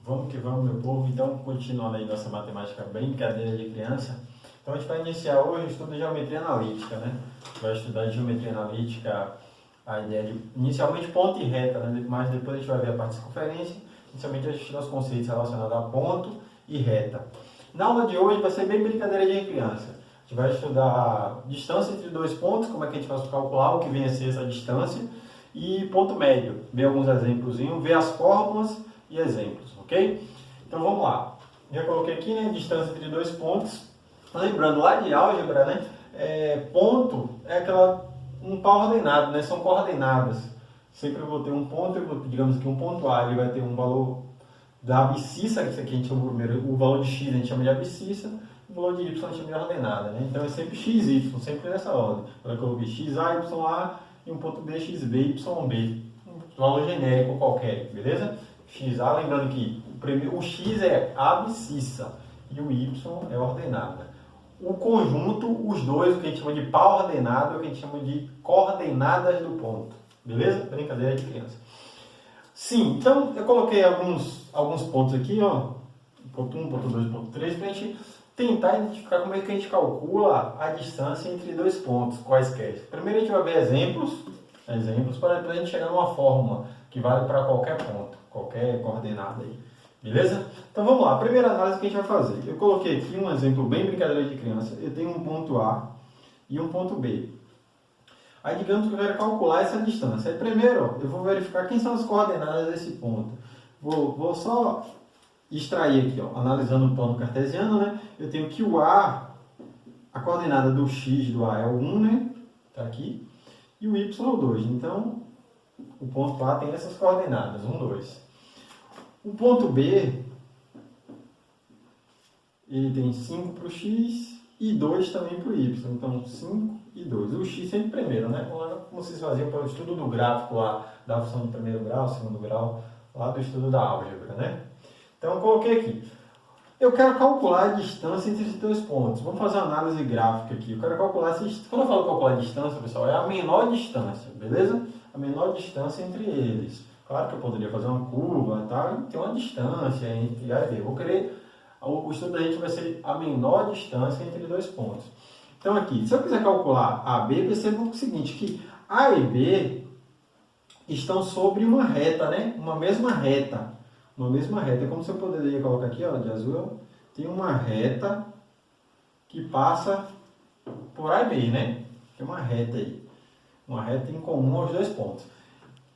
Vamos que vamos, meu povo. Então, continuando aí nossa matemática brincadeira de criança. Então, a gente vai iniciar hoje o estudo de geometria analítica, né? Vai estudar geometria analítica, a ideia de, inicialmente, ponto e reta, né? Mas depois a gente vai ver a parte de circunferência. Inicialmente, a gente estuda os conceitos relacionados a ponto e reta. Na aula de hoje vai ser bem brincadeira de criança. A gente vai estudar distância entre dois pontos, como é que a gente vai calcular o que vem a ser essa distância, e ponto médio. Ver alguns exemplos, ver as fórmulas e exemplos, ok? Então vamos lá. Já coloquei aqui, né, distância entre dois pontos. Lembrando lá de álgebra, né, ponto é um par ordenado, né, são coordenadas. Sempre eu vou ter um ponto, digamos aqui um ponto A, ele vai ter um valor da abscissa, que isso aqui a gente chama primeiro, o valor de x a gente chama de abscissa, o valor de y a gente chama de ordenada, né? Então é sempre x, y, sempre nessa ordem. Eu coloquei x, a, y, a e um ponto B, x, b, y, b. Um valor genérico qualquer, beleza? XA, lembrando que o x é abscissa e o y é ordenada. O conjunto, os dois, o que a gente chama de par ordenado, é o que a gente chama de coordenadas do ponto. Beleza? Brincadeira de criança. Sim, então eu coloquei alguns pontos aqui, ó, ponto 1, ponto 2, ponto 3, para a gente tentar identificar como é que a gente calcula a distância entre dois pontos, quaisquer. Primeiro a gente vai ver exemplos para depois a gente chegar numa fórmula que vale para qualquer ponto, qualquer coordenada aí. Beleza? Então vamos lá, a primeira análise que a gente vai fazer. Eu coloquei aqui um exemplo bem brincadeira de criança. Eu tenho um ponto A e um ponto B. Aí digamos que eu quero calcular essa distância. Aí primeiro eu vou verificar quem são as coordenadas desse ponto. Vou só extrair aqui, ó, analisando o plano cartesiano, né? Eu tenho que o A, a coordenada do x do A é o 1, né? Tá aqui. E o y é o 2. Então, o ponto A tem essas coordenadas, 1, 2. O ponto B, ele tem 5 para o x e 2 também para o y. Então, 5 e 2. O x sempre primeiro, né? Como vocês faziam para o estudo do gráfico lá, da função de primeiro grau, segundo grau, lá do estudo da álgebra, né? Então, eu coloquei aqui. Eu quero calcular a distância entre esses dois pontos. Vamos fazer uma análise gráfica aqui. Eu quero calcular, quando eu falo calcular a distância, pessoal, é a menor distância, beleza? A menor distância entre eles. Claro que eu poderia fazer uma curva, tá? E tem uma distância entre A e B. O estudo da gente vai ser a menor distância entre dois pontos. Então aqui, se eu quiser calcular A e B, perceba o seguinte, que A e B estão sobre uma reta, né? Uma mesma reta. Uma mesma reta. É como se eu poderia colocar aqui, ó, de azul, ó, tem uma reta que passa por A e B, né? Tem uma reta aí. Uma reta em comum aos dois pontos.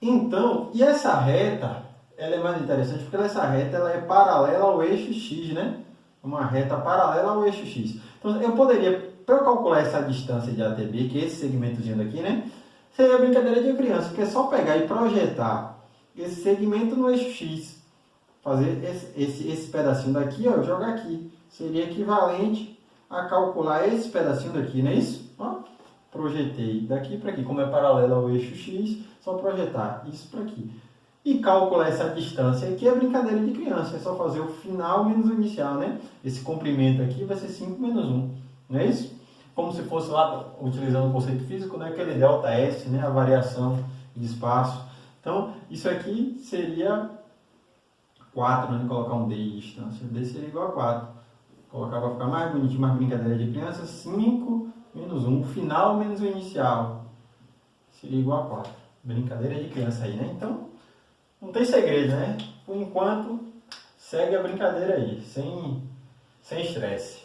Então, e essa reta, ela é mais interessante porque essa reta ela é paralela ao eixo x, né? Uma reta paralela ao eixo x. Então, eu poderia, para eu calcular essa distância de A até B, que é esse segmentozinho daqui, né? Seria brincadeira de criança, porque é só pegar e projetar esse segmento no eixo x. Fazer esse pedacinho daqui, ó, jogar aqui. Seria equivalente a calcular esse pedacinho daqui, não é isso? Ó, projetei daqui para aqui. Como é paralelo ao eixo x, só projetar isso para aqui. E calcular essa distância aqui é brincadeira de criança. É só fazer o final menos o inicial, né? Esse comprimento aqui vai ser 5 menos 1. Não é isso? Como se fosse lá, utilizando o conceito físico, né? Aquele ΔS, né? A variação de espaço. Então, isso aqui seria 4, né? Colocar um D de distância. D seria igual a 4. Colocar para ficar mais bonitinho, mais brincadeira de criança. 5 menos 1. O final menos o inicial seria igual a 4. Brincadeira de criança aí, né? Então, não tem segredo, né? Por enquanto, segue a brincadeira aí, sem estresse.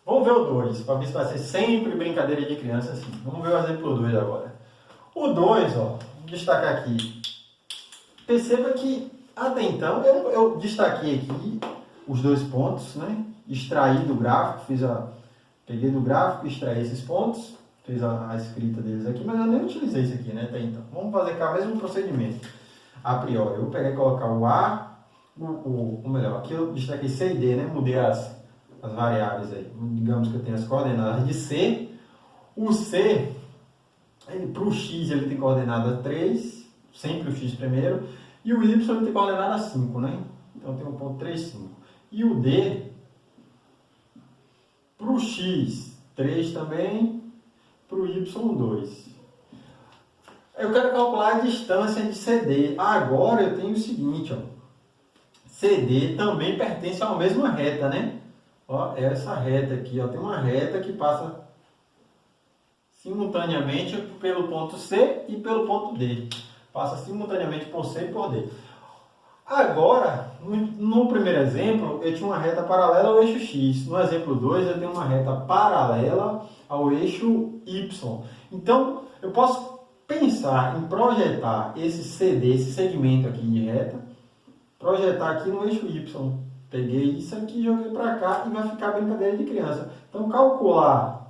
Vamos ver o 2, para ver se vai ser sempre brincadeira de criança assim. Vamos ver o exemplo 2 agora. O 2, ó, vou destacar aqui. Perceba que, até então, eu destaquei aqui os dois pontos, né? Extraí do gráfico, peguei do gráfico, extraí esses pontos, fiz a escrita deles aqui, mas eu nem utilizei isso aqui, né? Até então. Vamos fazer cá o mesmo procedimento. A priori, eu vou pegar e colocar o A, ou melhor, aqui eu destaquei C e D, né? Mudei as variáveis aí. Digamos que eu tenho as coordenadas de C. O C, para o X, ele tem coordenada 3, sempre o X primeiro. E o Y ele tem coordenada 5, né? Então tem um ponto 3, 5. E o D, para o X, 3 também. Para o Y, 2. Eu quero calcular a distância de CD. Agora eu tenho o seguinte, ó. CD também pertence a uma mesma reta, né? Ó, essa reta aqui, ó, tem uma reta que passa simultaneamente pelo ponto C e pelo ponto D. Passa simultaneamente por C e por D. Agora, no primeiro exemplo, eu tinha uma reta paralela ao eixo X. No exemplo 2, eu tenho uma reta paralela ao eixo Y. Então, eu posso pensar em projetar esse CD, esse segmento aqui de reta, projetar aqui no eixo Y. Peguei isso aqui, joguei para cá e vai ficar brincadeira de criança. Então, calcular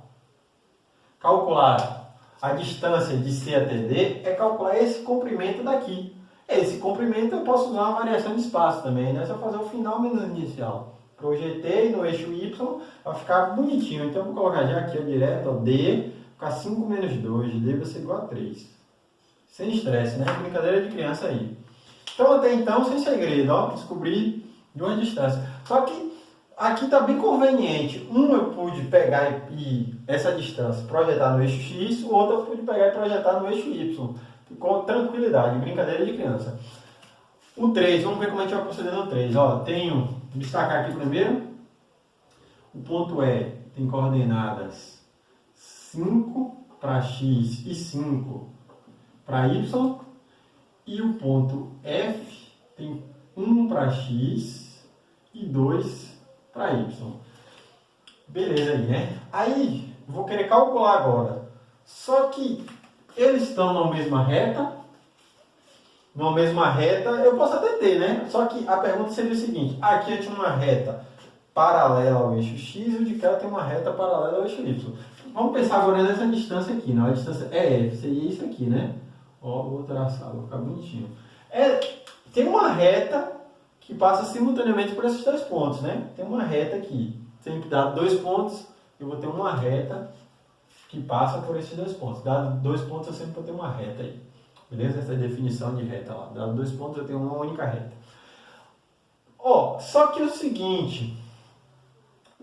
a distância de C até D é calcular esse comprimento daqui. Esse comprimento eu posso usar uma variação de espaço também, né? Se eu fazer o final menos o inicial. Projetei no eixo Y, vai ficar bonitinho. Então, eu vou colocar já aqui, ó, direto, ó, D, ficar 5 menos 2, D vai ser igual a 3. Sem estresse, né? Brincadeira de criança aí. Então, até então, sem segredo, ó, descobri duas distâncias. Só que aqui está bem conveniente. Um eu pude pegar e essa distância projetar no eixo X, o outro eu pude pegar e projetar no eixo Y. Com tranquilidade, brincadeira de criança. O 3, vamos ver como a gente vai proceder no 3. Ó, tenho, destacar aqui primeiro, o ponto E tem coordenadas 5 para X e 5 para Y. E o ponto F tem 1 para X e 2 para Y. Beleza aí, né? Aí, vou querer calcular agora. Só que eles estão na mesma reta. Eu posso até ter, né? Só que a pergunta seria o seguinte. Aqui eu tinha uma reta paralela ao eixo X e o de cá tem uma reta paralela ao eixo Y. Vamos pensar agora nessa distância aqui. Não? A distância é F, seria isso aqui, né? Ó, vou traçar, vou ficar bonitinho. Tem uma reta que passa simultaneamente por esses dois pontos, né? Tem uma reta aqui. Sempre dado 2 pontos, eu vou ter uma reta que passa por esses 2 pontos. Dado 2 pontos, eu sempre vou ter uma reta aí. Beleza? Essa é a definição de reta lá. Dado 2 pontos, eu tenho uma única reta. Ó, só que é o seguinte,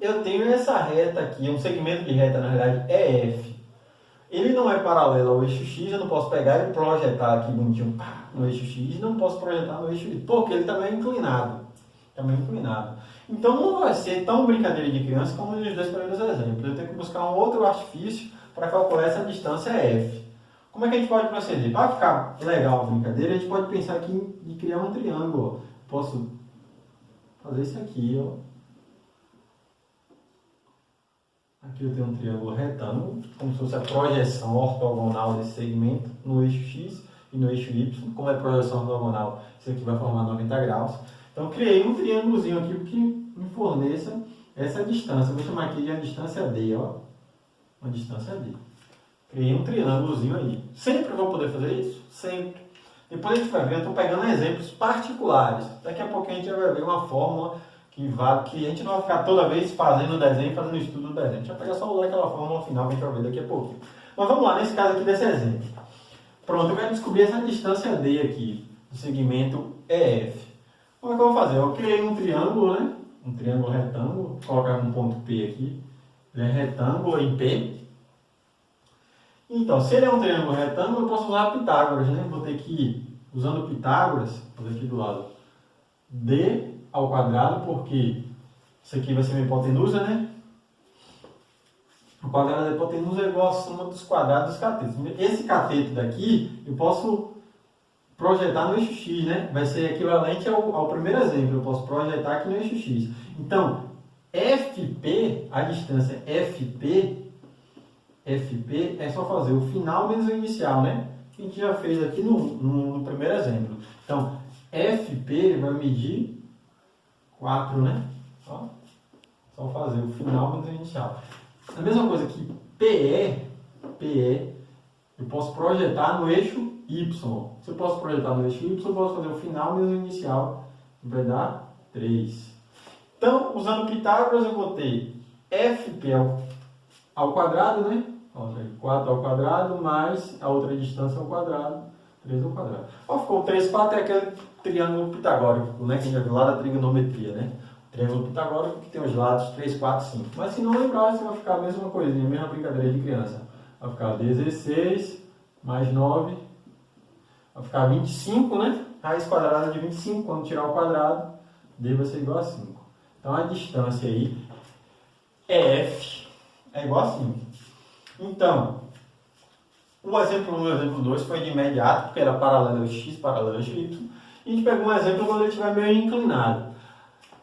eu tenho essa reta aqui, um segmento de reta, na verdade, é F. Ele não é paralelo ao eixo X, eu não posso pegar e projetar aqui bonitinho no eixo X, não posso projetar no eixo Y, porque ele também é inclinado. Então não vai ser tão brincadeira de criança como nos dois primeiros exemplos. Eu tenho que buscar um outro artifício para calcular essa distância F. Como é que a gente pode proceder? Para ficar legal a brincadeira, a gente pode pensar aqui em criar um triângulo. Posso fazer isso aqui, ó. Aqui eu tenho um triângulo retângulo, como se fosse a projeção ortogonal desse segmento no eixo X e no eixo Y. Como é projeção ortogonal, isso aqui vai formar 90 graus. Então, eu criei um triângulozinho aqui que me forneça essa distância. Vou chamar aqui de a distância D, ó. Uma distância D. Criei um triângulozinho aí. Sempre vou poder fazer isso? Sempre. Depois a gente vai ver, eu estou pegando exemplos particulares. Daqui a pouco a gente vai ver uma fórmula que a gente não vai ficar toda vez fazendo o desenho, fazendo o estudo do desenho. A gente vai pegar só usar aquela fórmula final que a gente vai ver daqui a pouquinho. Mas vamos lá, nesse caso aqui desse exemplo. Pronto, eu quero descobrir essa distância D aqui, do segmento EF. Como é que eu vou fazer? Eu criei um triângulo, né? Um triângulo retângulo. Vou colocar um ponto P aqui. Ele é retângulo em P. Então, se ele é um triângulo retângulo, eu posso usar Pitágoras, né? Vou ter que ir usando Pitágoras, vou fazer aqui do lado, D ao quadrado, porque isso aqui vai ser minha hipotenusa, né? O quadrado da hipotenusa é igual a soma dos quadrados dos catetos. Esse cateto daqui, eu posso projetar no eixo X, né? Vai ser equivalente ao primeiro exemplo. Eu posso projetar aqui no eixo X. Então, FP, a distância FP é só fazer o final menos o inicial, né? Que a gente já fez aqui no primeiro exemplo. Então, FP vai medir 4, né? Só fazer o final menos o inicial. A mesma coisa que PE, eu posso projetar no eixo Y. Se eu posso projetar no eixo Y, eu posso fazer o final menos o inicial, que vai dar 3. Então, usando Pitágoras, eu vou ter FP ao quadrado, né? 4 ao quadrado mais a outra distância ao quadrado, 3 ao quadrado. Ficou 3, 4 é aquele triângulo pitagórico, né? Que a gente já viu lá da trigonometria, né? O triângulo pitagórico que tem os lados 3, 4, 5. Mas se não lembrar, você vai ficar a mesma coisinha, a mesma brincadeira de criança. Vai ficar 16 mais 9, vai ficar 25, né? Raiz quadrada de 25, quando tirar o quadrado, D vai ser igual a 5. Então a distância aí é F é igual a 5. Então, o exemplo 1 e o exemplo 2 foi de imediato, porque era paralelo ao x, paralelo ao y. E a gente pegou um exemplo quando ele estiver meio inclinado.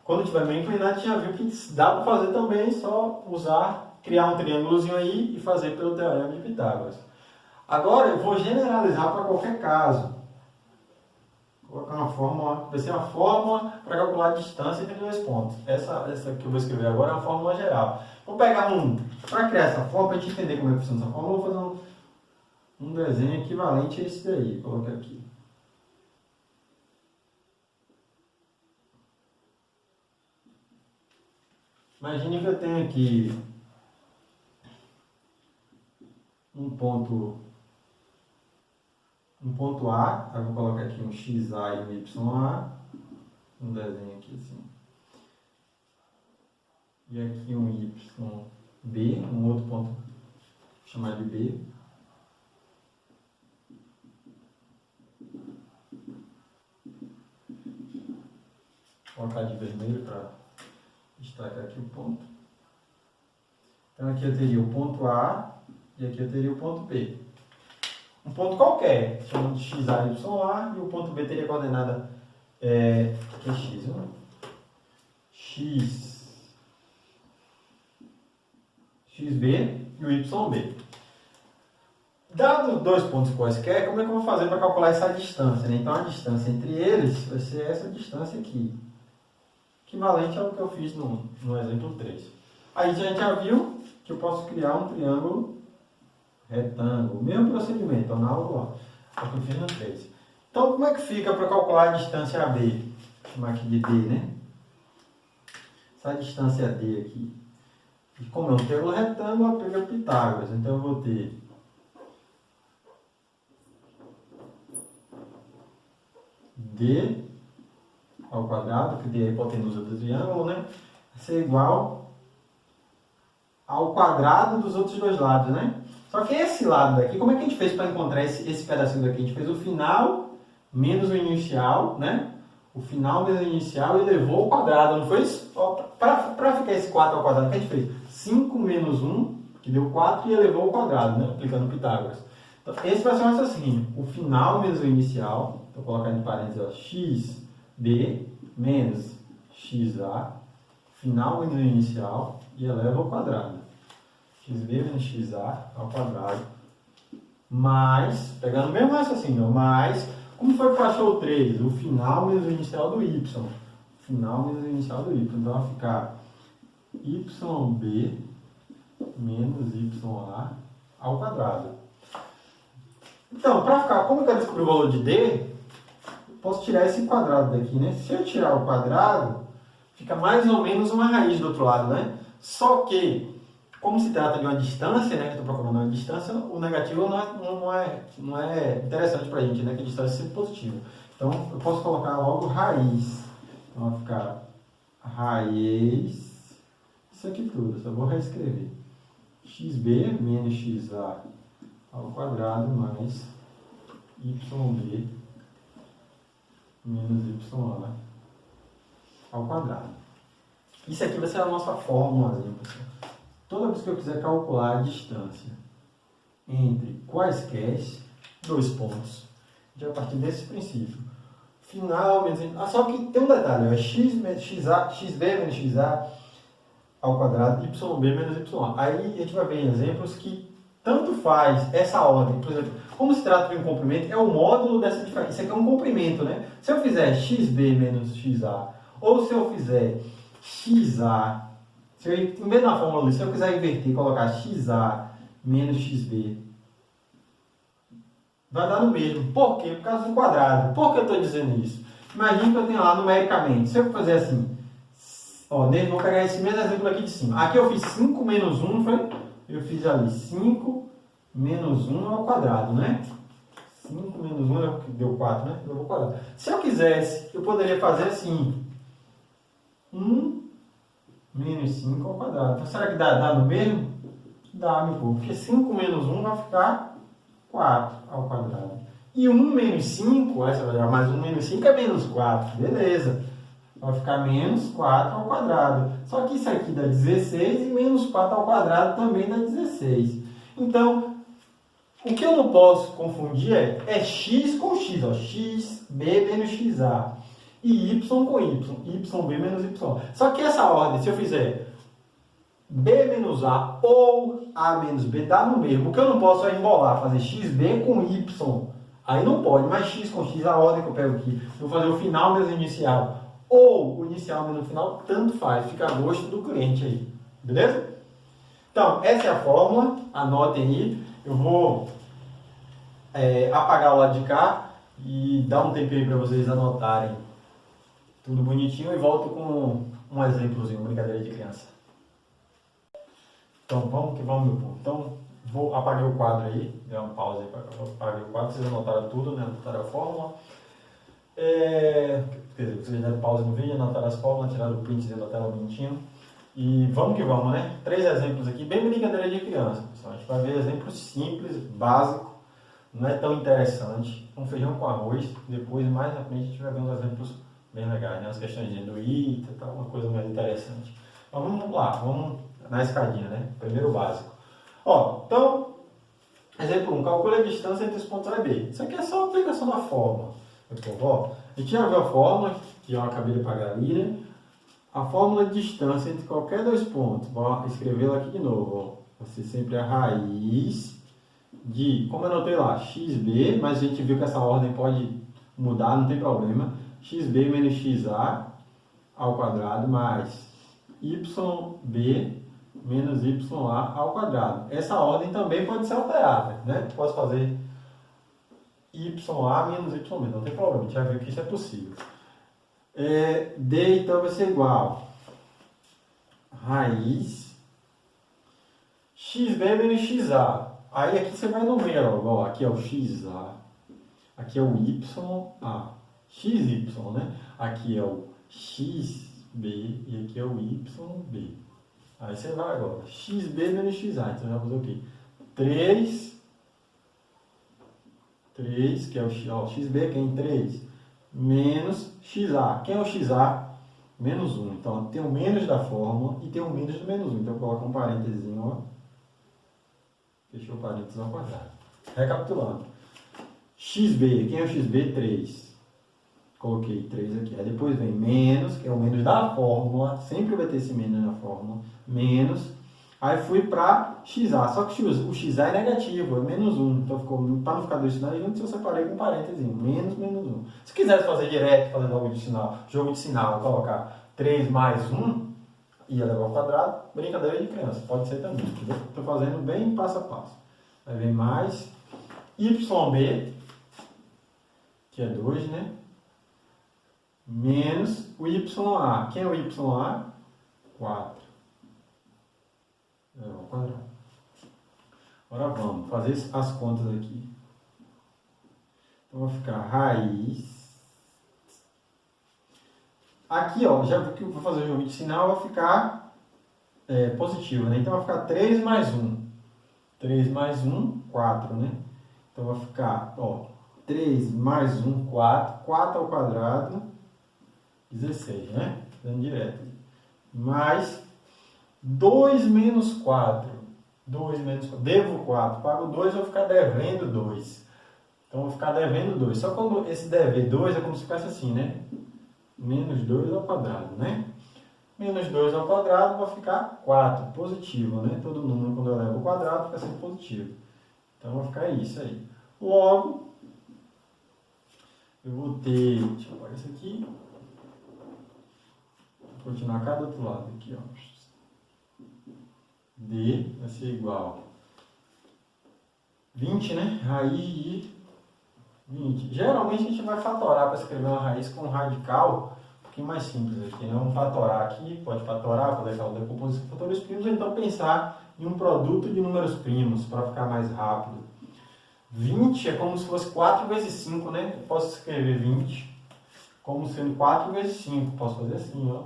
Quando estiver meio inclinado, a gente já viu que dá para fazer também, só usar, criar um triângulozinho aí e fazer pelo teorema de Pitágoras. Agora eu vou generalizar para qualquer caso. Vou colocar uma fórmula, vai ser uma fórmula para calcular a distância entre dois pontos. Essa que eu vou escrever agora é uma fórmula geral. Vou pegar para criar essa fórmula, para a gente entender como é que funciona essa fórmula, eu vou fazer um desenho equivalente a esse daí. Vou colocar aqui. Imagine que eu tenho aqui um ponto A, eu vou colocar aqui um XA e um YA, um desenho aqui assim. E aqui um YB, um outro ponto, vou chamar de B. Vou colocar de vermelho para destacar aqui o ponto. Então aqui eu teria o ponto A e aqui eu teria o ponto B. Um ponto qualquer, chamado de XA e YA, e o ponto B teria coordenada aqui é X, né? XB e o YB. Dado dois pontos quaisquer, como é que eu vou fazer para calcular essa distância? Né? Então a distância entre eles vai ser essa distância aqui, equivalente ao que eu fiz no exemplo 3. Aí a gente já viu que eu posso criar um triângulo retângulo, mesmo procedimento, análogo ao que eu fiz no 3. Então, como é que fica para calcular a distância AB? Vou chamar aqui de D, né? Essa distância D aqui. E como é um triângulo retângulo, eu pego Pitágoras. Então, eu vou ter D ao quadrado, que D é a hipotenusa do triângulo, né? Vai ser igual ao quadrado dos outros dois lados, né? Só que esse lado daqui, como é que a gente fez para encontrar esse pedacinho daqui? A gente fez o final menos o inicial, né? O final menos o inicial e levou ao quadrado, não foi isso? Para ficar esse 4 ao quadrado, o que a gente fez? 5 menos 1, que deu 4, e elevou ao quadrado, né? Aplicando Pitágoras. Então, esse vai ser o raciocínio. O final menos o inicial, então vou colocar em parênteses, ó, xb menos xa, final menos o inicial, e eleva ao quadrado. xb menos xa ao quadrado, mais, pegando o mesmo raciocínio, mais, como foi que eu achou o 3? O final menos o inicial do y. Final menos o inicial do y. Então vai ficar yb menos ya ao quadrado. Então, para ficar, como eu quero descobrir o valor de d, eu posso tirar esse quadrado daqui, né? Se eu tirar o quadrado, fica mais ou menos uma raiz do outro lado, né? Só que, como se trata de uma distância, né, que eu estou procurando uma distância, o negativo não é interessante para a gente, né, que a distância é sempre positiva. Então, eu posso colocar logo raiz. Então, vai ficar raiz, isso aqui tudo, só vou reescrever. xb menos xa ao quadrado mais yb menos ya ao quadrado. Isso aqui vai ser a nossa fórmula, pessoal. Toda vez que eu quiser calcular a distância entre quaisquer dois pontos, já a partir desse princípio. Final menos... só que tem um detalhe, é xb menos xa ao quadrado, yb menos ya. Aí a gente vai ver em exemplos que tanto faz essa ordem. Por exemplo, como se trata de um comprimento, é o módulo dessa diferença. Isso aqui é um comprimento, né? Se eu fizer xb menos xa, ou se eu fizer xa... em vez da fórmula, se eu quiser inverter e colocar xa menos xb, vai dar no mesmo. Por quê? Por causa do quadrado. Por que eu estou dizendo isso? Imagina que eu tenho lá numericamente. Se eu fazer assim, ó, vou pegar esse mesmo exemplo aqui de cima. Aqui eu fiz 5 menos 1, foi? Eu fiz ali 5 menos 1 ao quadrado, né? 5 menos 1 deu 4, né? Eu vou quadrado. Se eu quisesse, eu poderia fazer assim. 1 menos 5 ao quadrado. Então, será que dá no mesmo? Dá, meu povo. Porque 5 menos 1 vai ficar 4 ao quadrado. E 1 menos 5, essa vai dar mais 1 menos 5 é menos 4. Beleza. Vai ficar menos 4 ao quadrado. Só que isso aqui dá 16 e menos 4 ao quadrado também dá 16. Então, o que eu não posso confundir é x com x. Ó, xb menos xa. E y com y. yb menos y. Só que essa ordem, se eu fizer b menos a ou a menos b, dá no mesmo. O que eu não posso é embolar, fazer xb com y. Aí não pode, mas x com x, a ordem que eu pego aqui. Eu vou fazer o final menos o inicial. Ou o inicial menos o final, tanto faz. Fica a gosto do cliente aí. Beleza? Então, essa é a fórmula. Anotem aí. Eu vou apagar o lado de cá e dar um tempinho para vocês anotarem tudo bonitinho e volto com um exemplozinho, uma brincadeira de criança. Então, vamos que vamos, meu povo. Então, vou apagar o quadro aí, dar uma pausa aí para apagar o quadro, vocês anotaram tudo, né? Anotaram a fórmula. Quer dizer, vocês deram pausa no vídeo, anotaram as fórmulas, tiraram o print da tela bonitinho. E vamos que vamos, né? 3 exemplos aqui, bem brincadeira de criança, pessoal. A gente vai ver exemplos simples, básicos, não é tão interessante. Um feijão com arroz, depois mais na frente a gente vai ver uns exemplos bem legais, né? As questões de endurita e tal, uma coisa mais interessante. Então vamos lá, vamos na escadinha, né? Primeiro básico. Ó, então, exemplo 1, calcule a distância entre os pontos A e B. Isso aqui é só a aplicação da fórmula. Ó, a gente já viu a fórmula, que eu acabei de apagar ali, né? A fórmula de distância entre qualquer dois pontos. Vou escrevê-la aqui de novo. Ó. Vai ser sempre a raiz de, como eu anotei lá, xb, mas a gente viu que essa ordem pode mudar, não tem problema. Xb menos xa ao quadrado mais yb menos ya ao quadrado. Essa ordem também pode ser alterada, né? Posso fazer ya menos yb, não tem problema, a gente já viu que isso é possível. D então vai ser igual raiz xb menos xa. Aí aqui você vai no número, ó, aqui é o xa, aqui é o ya, xy, né? Aqui é o xb e aqui é o yb. Aí você vai agora, xb menos xa, então já vou fazer o quê? 3, que é o xb, que é em 3, menos xa. Quem é o xa? Menos 1. Então, tem o menos da fórmula e tem o menos do menos 1. Então, eu coloco um parênteses, ó. Fechou o parênteses ao quadrado. Recapitulando. xb, quem é o xb? 3. Coloquei 3 aqui. Aí depois vem menos, que é o menos da fórmula. Sempre vai ter esse menos na fórmula. Menos. Aí fui para xa. Só que o xa é negativo, é menos 1. Então, para não ficar dois sinais juntos, eu separei com um parênteses. Menos 1. Se quiser fazer direto, fazer jogo de sinal, colocar 3 mais 1, ia levar ao quadrado, brincadeira de criança. Pode ser também, entendeu? Estou fazendo bem passo a passo. Aí vem mais yb, que é 2, né? Menos o ya. Quem é o ya? 4. Ao quadrado. Agora vamos fazer as contas aqui. Então vai ficar raiz. Aqui, ó, já que eu vou fazer o jogo de sinal, vai ficar positivo, né? Então vai ficar 3 mais 1. 3 mais 1, 4, né? Então vai ficar, ó, 3 mais 1, 4. 4 ao quadrado, 16, né? Dando direto. Mais 2 menos 4. 2 menos 4. Devo 4. Pago 2, vou ficar devendo 2. Então, vou ficar devendo 2. Só quando esse dever 2 é como se fosse assim, né? Menos 2 ao quadrado, né? Menos 2 ao quadrado vai ficar 4. Positivo, né? Todo número, quando eu levo ao quadrado, fica sempre positivo. Então, vai ficar isso aí. Logo, eu vou ter... Deixa eu apagar isso aqui. Vou continuar cá do outro lado. Aqui, ó. D vai ser igual 20, né? Raiz de 20. Geralmente a gente vai fatorar para escrever uma raiz com um radical um pouquinho mais simples aqui, né? Vamos fatorar aqui, pode fatorar, fazer aquela decomposição de fatores primos, ou então pensar em um produto de números primos para ficar mais rápido. 20 é como se fosse 4 vezes 5, né? Eu posso escrever 20 como sendo 4 vezes 5. Posso fazer assim, ó.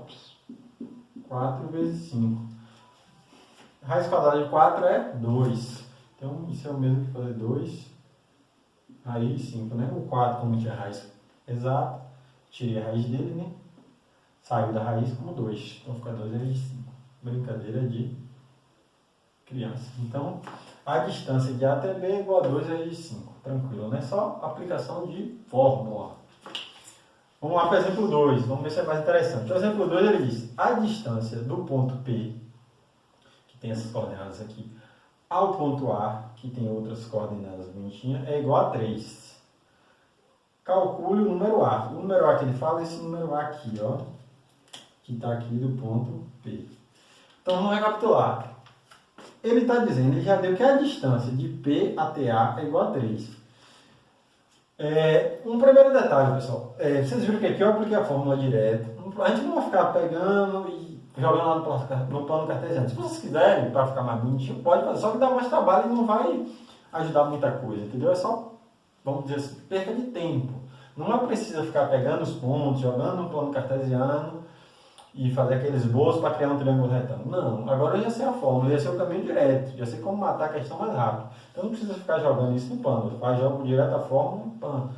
4 vezes 5. Raiz quadrada de 4 é 2. Então, isso é o mesmo que fazer 2 raiz de 5, né? O 4, como tinha raiz exata, tirei a raiz dele, né? saiu da raiz como 2. Então fica 2 vezes 5. Brincadeira de criança. Então, a distância de A até B é igual a 2 vezes 5. Tranquilo, né? Só aplicação de fórmula. Vamos lá para o exemplo 2. Vamos ver se é mais interessante. O exemplo 2 ele diz: a distância do ponto P, que tem essas coordenadas aqui, ao ponto A, que tem outras coordenadas bonitinhas, é igual a 3. Calcule o número A. O número A que ele fala é esse número A aqui, ó, que está aqui do ponto P. Então vamos recapitular. Ele está dizendo, ele já deu que a distância de P até A é igual a 3. Um primeiro detalhe, pessoal. Vocês viram que aqui eu apliquei a fórmula direto. A gente não vai ficar pegando e jogando lá no plano cartesiano. Se vocês quiserem, para ficar mais bonitinho, pode fazer. Só que dá mais trabalho e não vai ajudar muita coisa, entendeu? É só, vamos dizer assim, perca de tempo. Não é preciso ficar pegando os pontos, jogando no plano cartesiano e fazer aquele esboço para criar um triângulo retângulo. Não, agora eu já sei a fórmula, já sei o caminho direto, já sei como matar a questão mais rápido. Então não precisa ficar jogando isso no plano, jogo direto a fórmula, pã.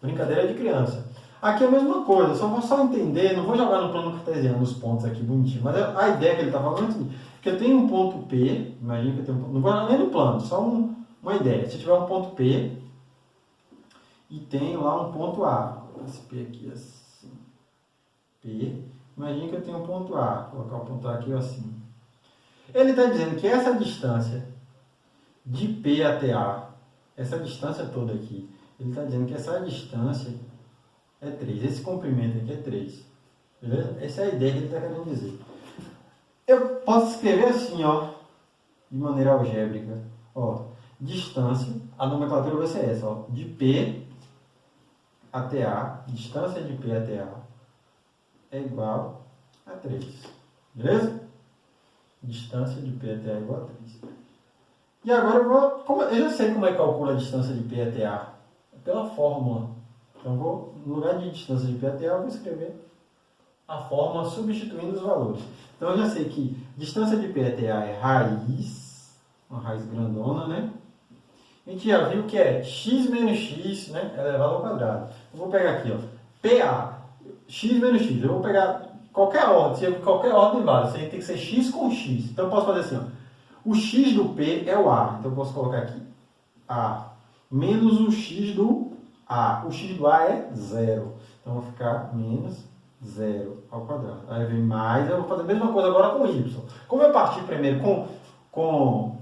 Brincadeira de criança. Aqui é a mesma coisa, só vou entender, não vou jogar no plano cartesiano os pontos aqui bonitinho, mas a ideia que ele está falando é assim, que eu tenho um ponto P, imagina que eu tenho um ponto, não vou jogar nem no plano, só uma ideia. Se eu tiver um ponto P e tenho lá um ponto A, esse P aqui assim, P, imagina que eu tenho um ponto A, vou colocar o ponto A aqui assim. Ele está dizendo que essa distância de P até A, essa distância toda aqui, ele está dizendo que essa distância é 3. Esse comprimento aqui é 3. Beleza? Essa é a ideia que ele está querendo dizer. Eu posso escrever assim, ó, de maneira algébrica. Ó, distância, a nomenclatura vai ser essa, ó, de P até A, distância de P até A é igual a 3. Beleza? Distância de P até A é igual a 3. E agora eu já sei como é que calcula a distância de P até A. É pela fórmula. Então no lugar de distância de P até A, eu vou escrever a fórmula substituindo os valores. Então eu já sei que distância de P até A é raiz, uma raiz grandona, né? A gente já viu que é x menos x, né, elevado ao quadrado. Eu vou pegar aqui, ó, PA, x menos x. Eu vou pegar qualquer ordem vale. Isso aí tem que ser x com x. Então eu posso fazer assim, ó, o x do P é o A. Então eu posso colocar aqui A menos o x do A. O x do A é 0. Então vai ficar menos 0 ao quadrado. Aí vem mais, eu vou fazer a mesma coisa agora com y. Como eu parti primeiro com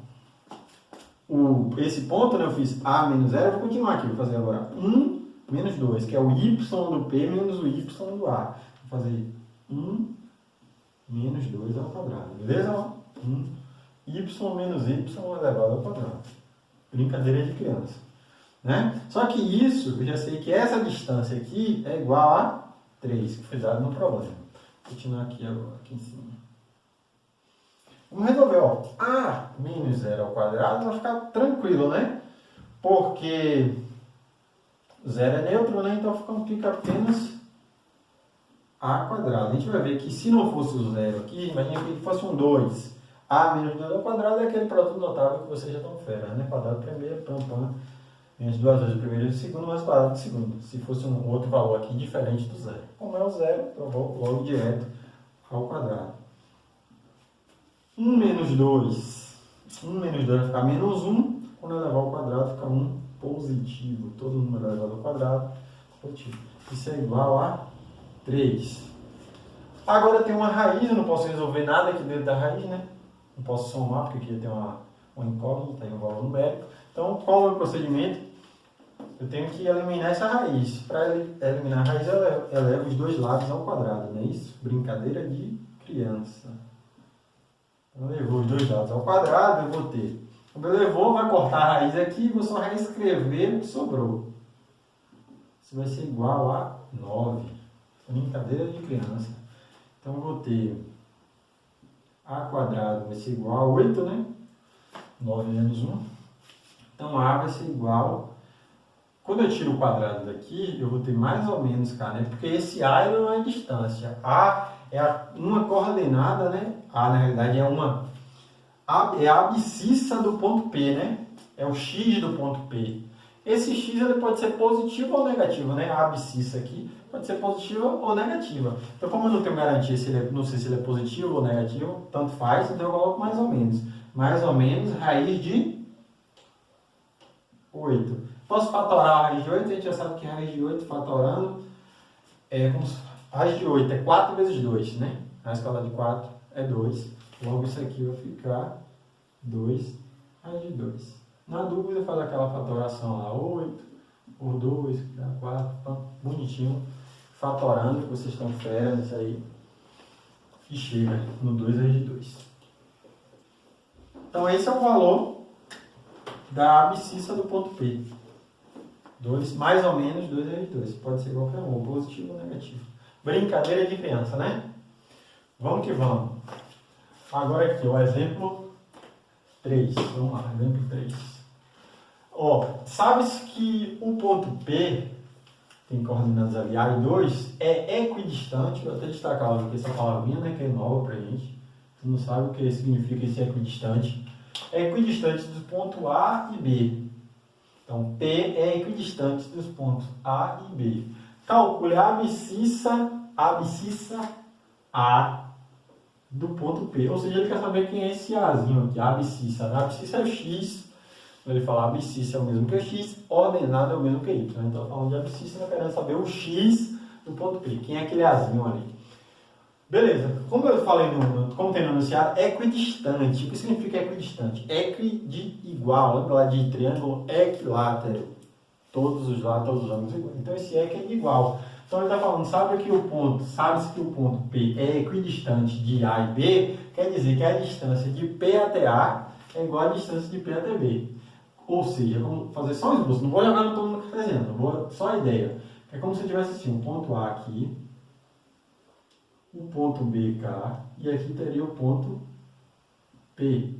esse ponto, né, eu fiz A menos 0, eu vou continuar aqui. Vou fazer agora 1 menos 2, que é o y do P menos o y do A. Vou fazer 1 menos 2 ao quadrado. Beleza? 1 y menos y elevado ao quadrado. Brincadeira de criança. Né? Só que isso, eu já sei que essa distância aqui é igual a 3, que foi dado no problema. Vou continuar aqui agora, aqui em cima. Vamos resolver, ó. A menos 0 ao quadrado vai ficar tranquilo, né? Porque 0 é neutro, né? Então fica apenas A quadrado. A gente vai ver que se não fosse o 0 aqui, imagina que fosse um 2. A menos 2 ao quadrado é aquele produto notável que vocês já estão fera, né? Quadrado primeiro, pam. Menos 2 vezes o primeiro e o segundo, mais o quadrado do segundo. Se fosse um outro valor aqui diferente do 0. Como é o 0, eu vou logo direto ao quadrado. 1 menos 2. 1 menos 2 vai ficar menos 1. Quando eu levar ao quadrado, fica 1 positivo. Todo número elevado ao quadrado, positivo. Isso é igual a 3. Agora tem uma raiz, eu não posso resolver nada aqui dentro da raiz, né? Não posso somar, porque aqui tem uma incógnita, tem um valor numérico. Então, qual é o meu procedimento? Eu tenho que eliminar essa raiz. Para eliminar a raiz, eu elevo os dois lados ao quadrado, não é isso? Brincadeira de criança. Então, levou os dois lados ao quadrado, eu vou ter. Como eu levou, vai cortar a raiz aqui e vou só reescrever o que sobrou. Isso vai ser igual a 9. Brincadeira de criança. Então, eu vou ter A quadrado vai ser igual a 8, né? 9 menos 1. Então, A vai ser igual... Quando eu tiro o quadrado daqui, eu vou ter mais ou menos K, né? Porque esse A não é distância. A é uma coordenada, né? A, na realidade, é a abscissa do ponto P, né? É o X do ponto P. Esse x ele pode ser positivo ou negativo, né? A abscissa aqui pode ser positiva ou negativa. Então, como eu não tenho garantia, não sei se ele é positivo ou negativo, tanto faz, então eu coloco mais ou menos. Mais ou menos raiz de 8. Posso fatorar a raiz de 8? A gente já sabe que a raiz de 8 fatorando é como se... Raiz de 8 é 4 vezes 2, né? A escala de 4 é 2. Logo isso aqui vai ficar 2 raiz de 2. Na dúvida, faz aquela fatoração lá, 8 por 2, que dá 4, bonitinho, fatorando, que vocês estão fera nisso aí, e chega no 2 raiz de 2. Então, esse é o valor da abscissa do ponto P. 2, mais ou menos 2 raiz de 2, pode ser qualquer um, positivo ou negativo. Brincadeira de criança, né? Vamos que vamos. Agora aqui, o exemplo 3. Vamos lá, exemplo 3. Ó, sabe-se que o ponto P, tem coordenadas ali A e 2, é equidistante. Vou até destacar aqui essa palavrinha, né, que é nova pra gente. Você não sabe o que significa esse equidistante. É equidistante dos pontos A e B. Então, P é equidistante dos pontos A e B. Calcule a abscissa A do ponto P. Ou seja, ele quer saber quem é esse Azinho aqui, a abscissa. A abscissa é o X. Ele fala a abscissa é o mesmo que o x, ordenado é o mesmo que y. Então, falando de abscissa, nós queremos saber o x do ponto P. Quem é aquele azinho ali? Beleza. Como eu falei, como tem no enunciado, equidistante. O que significa equidistante? Equi de igual. Lembra lá de triângulo equilátero. Todos os lados, todos os ângulos iguais. Então, esse equi é de igual. Então, ele está falando, sabe-se que o ponto P é equidistante de A e B, quer dizer que a distância de P até A é igual à distância de P até B. Ou seja, vamos fazer só um esboço. Não vou jogar no todo mundo que está dizendo, só a ideia. É como se eu tivesse assim, um ponto A aqui, o ponto B cá, e aqui teria o ponto P.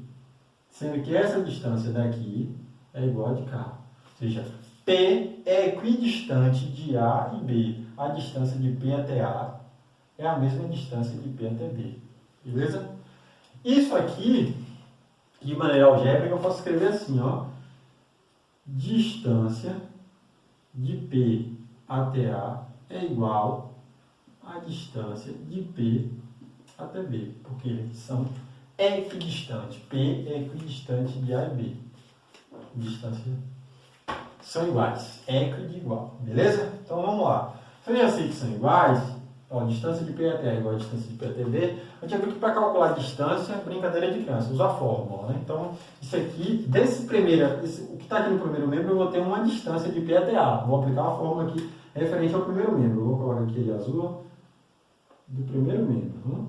Sendo que essa distância daqui é igual a de cá. Ou seja, P é equidistante de A e B. A distância de P até A é a mesma distância de P até B. Beleza? Isso aqui, de maneira algébrica, eu posso escrever assim, ó. Distância de P até A é igual à distância de P até B, porque eles são equidistantes. P é equidistante de A e B. Distância são iguais. Equi de igual. Beleza? Então vamos lá. Se eu já sei que são iguais, ó, distância de P até A é igual à distância de P até B, a gente já viu que para calcular a distância, brincadeira de criança, usa a fórmula, né? Então, isso aqui, o que está aqui no primeiro membro, eu vou ter uma distância de P até A. Vou aplicar uma fórmula aqui referente ao primeiro membro. Eu vou colocar aqui de azul, do primeiro membro.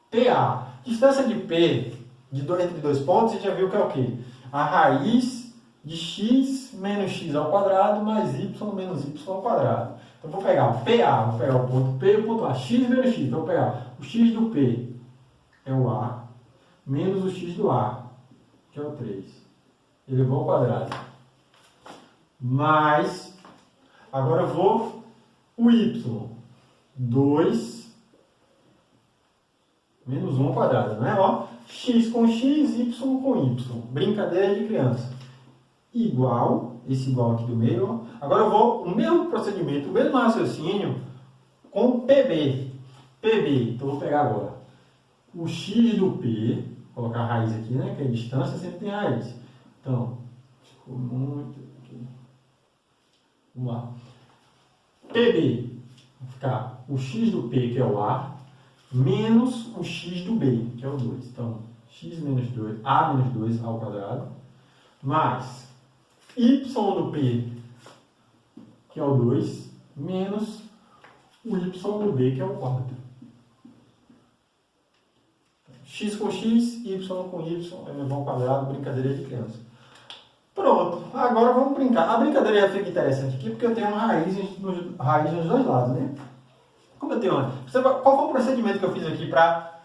PA. Distância de P entre dois pontos, a gente já viu que é o quê? A raiz de x menos x ao quadrado mais y menos y ao quadrado. Então, vou pegar o PA, vou pegar o ponto P e o ponto A. X menos x. Então, vou pegar o x do P, é o A, menos o x do A, que é o 3. Elevou ao quadrado. Mais, agora eu vou o y, 2 menos 1 ao quadrado, não é? Ó, x com x, y com y. Brincadeira de criança. Igual, esse igual aqui do meio, ó. Agora eu vou, o mesmo procedimento, o mesmo raciocínio com PB. PB, então eu vou pegar agora o x do P, colocar a raiz aqui, né? Que é a distância, sempre tem raiz. Então, ficou muito aqui. Vamos lá. PB, vai ficar o x do P, que é o A, menos o x do B, que é o 2. Então, x menos 2, A menos 2 ao quadrado, mais y do P, que é o 2, menos o y do B, que é o 4. X com x, y com y, elevado ao quadrado, brincadeira de criança. Pronto, agora vamos brincar. A brincadeira já fica interessante aqui, porque eu tenho uma raiz nos dois lados, né? Como eu tenho uma... Qual foi o procedimento que eu fiz aqui para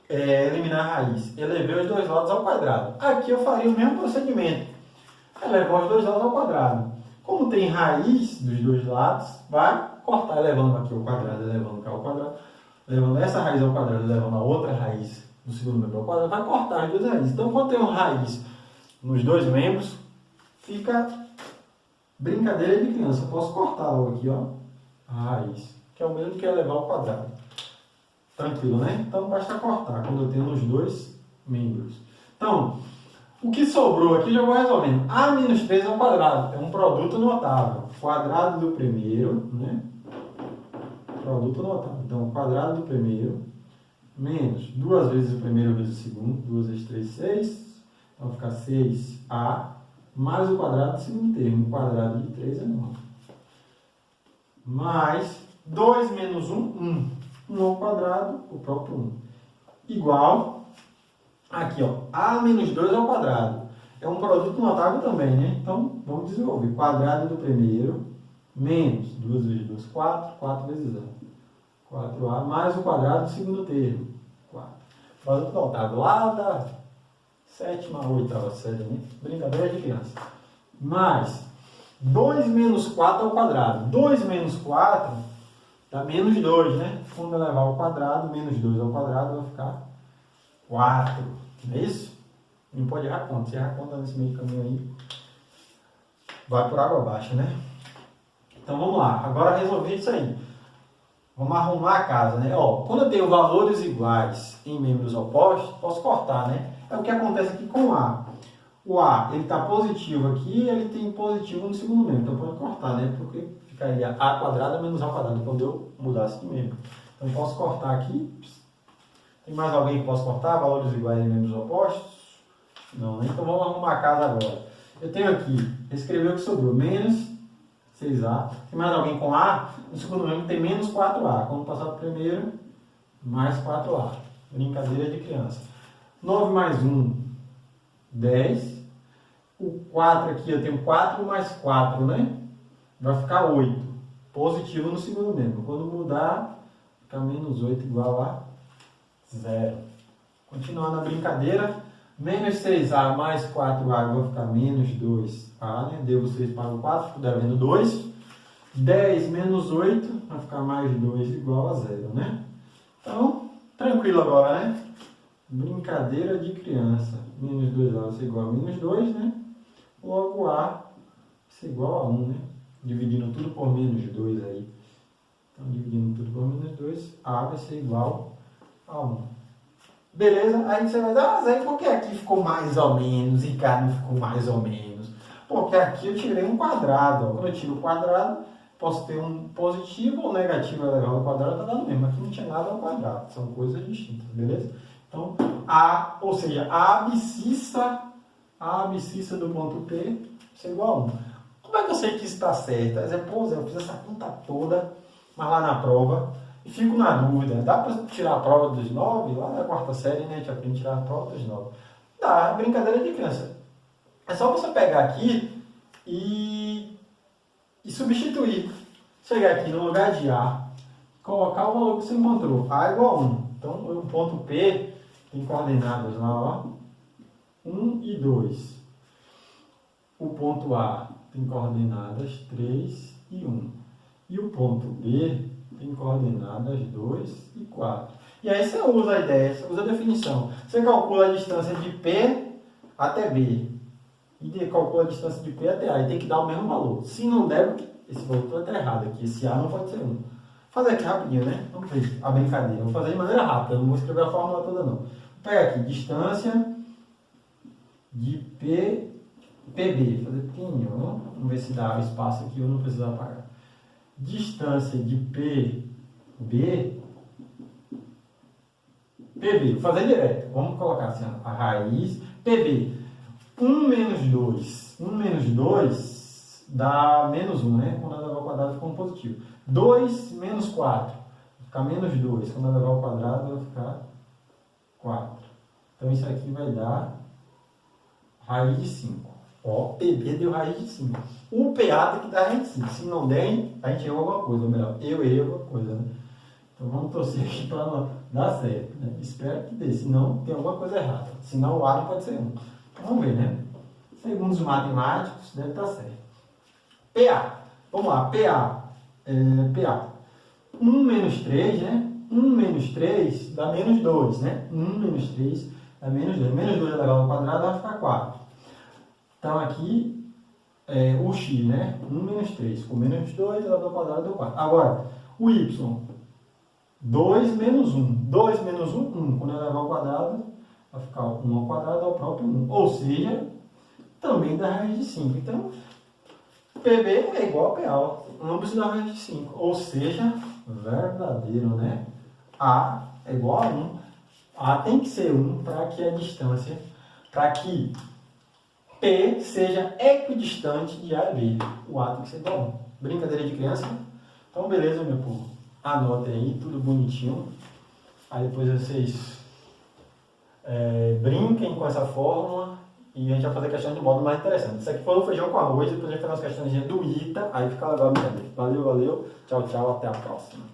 eliminar a raiz? Elevei os dois lados ao quadrado. Aqui eu faria o mesmo procedimento. Elevar os dois lados ao quadrado. Como tem raiz dos dois lados, vai cortar elevando aqui ao quadrado, elevando cá ao quadrado, levando essa raiz ao quadrado, levando a outra raiz do segundo membro ao quadrado, vai cortar as duas raízes. Então, quando tem uma raiz nos dois membros, fica Brincadeira de criança. Eu posso cortar logo aqui, ó. A raiz. Que é o mesmo que elevar ao quadrado. Tranquilo, né? Então basta cortar quando eu tenho os dois membros. Então, o que sobrou aqui já vou resolvendo. A menos 3 ao quadrado. É um produto notável. Quadrado do primeiro, né? Produto notável. Então, quadrado do primeiro menos 2 vezes o primeiro vezes o segundo. 2 vezes 3, 6. Então, fica 6A mais o quadrado do segundo termo. O quadrado de 3 é 9. Mais 2 menos 1, 1. 1 ao quadrado, o próprio 1. Igual, aqui ó, A menos 2 ao quadrado. É um produto notável também, né? Então, vamos desenvolver. Quadrado do primeiro, menos 2 vezes 2, 4. 4 vezes 0. 4A mais o quadrado do segundo termo. 4. Produto notável lá da 7ª a 8ª série, né? Brincadeira de criança. Mais 2 menos 4 ao quadrado. 2 menos 4 dá menos 2, né? Quando elevar ao quadrado, menos 2 ao quadrado vai ficar 4. Não é isso? Não pode errar a conta. Se errar a conta nesse meio de caminho aí, vai por água abaixo, né? Então vamos lá. Agora resolver isso aí. Vamos arrumar a casa, né? Ó, quando eu tenho valores iguais em membros opostos, posso cortar, né? É o que acontece aqui com o A. O A, ele está positivo aqui e ele tem positivo no segundo membro. Então pode cortar, né? Porque ficaria A quadrado menos A quadrado quando eu mudasse de membro. Então posso cortar aqui. Tem mais alguém que possa cortar? Valores iguais em membros opostos? Não, né? Então vamos arrumar a casa agora. Eu tenho aqui, escrever o que sobrou, menos 6A. Tem mais alguém com A? No segundo membro tem menos 4A. Quando passar para o primeiro, mais 4A. Brincadeira de criança. 9 mais 1, 10. O 4 aqui, eu tenho 4 mais 4, né? Vai ficar 8. Positivo no segundo membro. Quando mudar, fica menos 8 igual a 0. Continuando a brincadeira. Menos 6A mais 4A vai ficar menos 2A, né? Devo 6 para o 4, fico devendo 2. 10 menos 8 vai ficar mais 2 igual a 0, né? Então, tranquilo agora, né? Brincadeira de criança. Menos 2A vai ser igual a menos 2, né? Logo A vai ser igual a 1, né? Dividindo tudo por menos 2 aí. Então, dividindo tudo por menos 2, A vai ser igual a 1. Beleza? Aí você vai dar, mas aí por que aqui ficou mais ou menos e cá não ficou mais ou menos? Porque aqui eu tirei um quadrado. Ó. Quando eu tiro o quadrado, posso ter um positivo ou negativo elevado ao quadrado, está dando mesmo. Aqui não tinha nada ao quadrado. São coisas distintas, beleza? Então, A, ou seja, a abscissa do ponto P é igual a 1. Como é que eu sei que isso está certo? Pô, Zé, eu fiz essa conta toda, mas lá na prova, e fico na dúvida, dá para tirar a prova dos 9? Lá na 4ª série, né, a gente aprende a tirar a prova dos 9. Dá, é brincadeira de criança. É só você pegar aqui e substituir. Chegar aqui no lugar de A, colocar o valor que você encontrou. A igual a 1. Então, o ponto P tem coordenadas lá, ó, 1 e 2. O ponto A tem coordenadas 3 e 1. E o ponto B tem coordenadas 2 e 4. E aí você usa a ideia, você usa a definição. Você calcula a distância de P até B. E calcula a distância de P até A. E tem que dar o mesmo valor. Se não der, esse valor está errado aqui. Esse A não pode ser 1. Vou fazer aqui rapidinho, né? Vamos ver a brincadeira. Vou fazer de maneira rápida. Não vou escrever a fórmula toda, não. Vou pegar aqui. Distância de PB. Vou fazer pequenininho. Vamos ver se dá espaço aqui ou não precisa apagar. Distância de PB. Vou fazer direto. Vamos colocar assim, a raiz. PB. 1 menos 2. 1 menos 2 dá menos 1, né? Quando elevar ao quadrado fica um positivo. 2 menos 4. Vai ficar menos 2. Quando elevar ao quadrado vai ficar 4. Então isso aqui vai dar raiz de 5. Ó, PB deu raiz de 5. O PA tem que dar raiz de 5. Se não der, a gente errou alguma coisa. Ou melhor, eu errei alguma coisa, né? Então vamos torcer aqui para não dar certo, né? Espero que dê. Senão tem alguma coisa errada. Senão o A não pode ser 1. Vamos ver, né? Segundo os matemáticos, deve estar certo. PA. Vamos lá. PA. 1 menos 3, né? 1 menos 3 dá menos 2, né? 1 menos 3 dá menos 2. Menos 2 elevado ao quadrado vai ficar 4. Então aqui o x, né? 1 menos 3. Com menos 2, elevado ao quadrado deu 4. Agora, o y, 2 menos 1. 2 menos 1, 1. Quando eu levar ao quadrado, vai ficar 1 ao quadrado ao próprio 1. Ou seja, também da raiz de 5. Então, PB é igual a PA, ó. Ambos da raiz de 5. Ou seja, verdadeiro, né? A é igual a 1. A tem que ser 1 para que a distância, para que P seja equidistante de A e B. O A tem que ser igual a 1. Brincadeira de criança? Então, beleza, meu povo. Anotem aí, tudo bonitinho. Aí depois vocês brinquem com essa fórmula e a gente vai fazer questões de modo mais interessante. Isso aqui foi o feijão com arroz, depois a gente vai fazer umas questões do ITA, aí fica legal a brincadeira. Valeu, valeu. Tchau, tchau. Até a próxima.